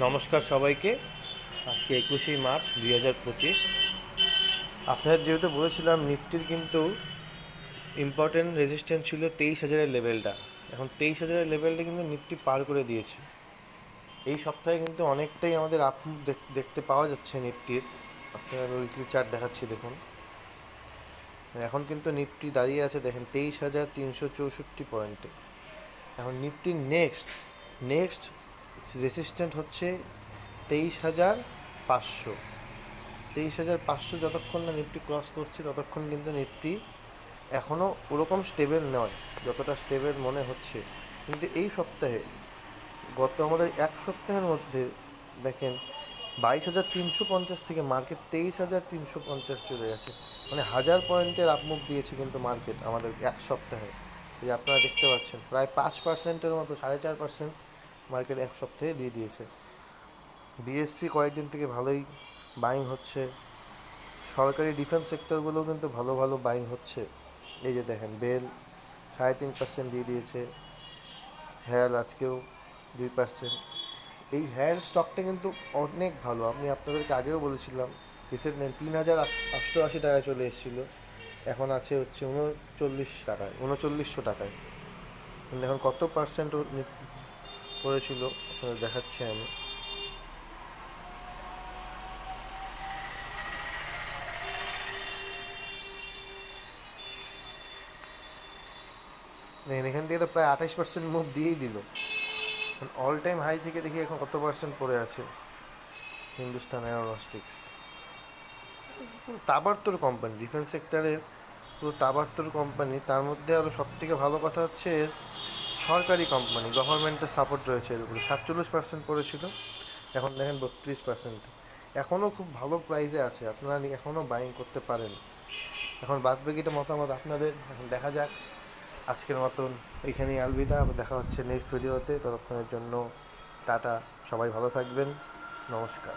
নমস্কার সবাইকে। আজকে 21 মার্চ 2025। আপনাদের যেহেতু বলেছিলাম নিফটির কিন্তু ইম্পর্টেন্ট রেজিস্ট্যান্স ছিল 23,000-এর লেভেলটা। এখন 23,000-এর লেভেলটা কিন্তু নিফটি পার করে দিয়েছে। এই সপ্তাহে কিন্তু অনেকটাই আমাদের আপ দেখতে পাওয়া যাচ্ছে নিফটির। আপনারা উইকলি চার্ট দেখাচ্ছি, দেখুন। এখন কিন্তু নিফটি দাঁড়িয়ে আছে, দেখেন, 23,364 পয়েন্টে। এখন নিফটির নেক্সট রেসিস্ট্যান্ট হচ্ছে 23,500। 23,500 যতক্ষণ না নিফটি ক্রস করছে ততক্ষণ কিন্তু নিফটি এখনও ওরকম স্টেবল নয় যতটা স্টেবল মনে হচ্ছে। কিন্তু এই সপ্তাহে, আমাদের এক সপ্তাহের মধ্যে দেখেন 22,350 থেকে মার্কেট 23,350 চলে গেছে। মানে 1,000 পয়েন্টের আপমুভ দিয়েছে কিন্তু মার্কেট আমাদের এক সপ্তাহে। এই আপনারা দেখতে পাচ্ছেন, প্রায় 5%-এর মতো, 4.5% মার্কেট এক সপ্তাহে দিয়ে দিয়েছে। বিএসসি কয়েকদিন থেকে ভালোই বাইং হচ্ছে। সরকারি ডিফেন্স সেক্টরগুলোও কিন্তু ভালো ভালো বাইং হচ্ছে। এই যে দেখেন, বেল 3.5% দিয়ে দিয়েছে, হেয়ার আজকেও 2%। এই হেয়ার স্টকটা কিন্তু অনেক ভালো। আপনাদেরকে আগেও বলেছিলাম, রিসেন্ট 3,880 টাকায় চলে এসেছিলো, এখন আছে হচ্ছে 3900 টাকায়। কিন্তু এখন কত পার্সেন্ট পড়েছিল আপনাদের দেখাচ্ছি আমি। দেখেন, এখান থেকে তো প্রায় 28% মুভ দিয়েই দিল। অল টাইম হাই থেকে দেখি এখন কত পার্সেন্ট পড়ে আছে হিন্দুস্তান অ্যারোনস্টিক্স। পুরো তাবাত্তর কোম্পানি, ডিফেন্স সেক্টরের পুরো তাবাত্তর কোম্পানি। তার মধ্যে আরও সবথেকে ভালো কথা হচ্ছে এর সরকারি কোম্পানি, গভর্নমেন্টের সাপোর্ট রয়েছে এর উপরে। 47% পড়েছিল, এখন দেখেন 32%। এখনও খুব ভালো প্রাইসে আছে, আপনারা এখনও বাইং করতে পারেন। এখন বাদবাকিটা মতামত আপনাদের। এখন দেখা যাক। আজকের মতন এখানেই আলবিদা। দেখা হচ্ছে নেক্সট ভিডিওতে। ততক্ষণের জন্য টাটা। সবাই ভালো থাকবেন। নমস্কার।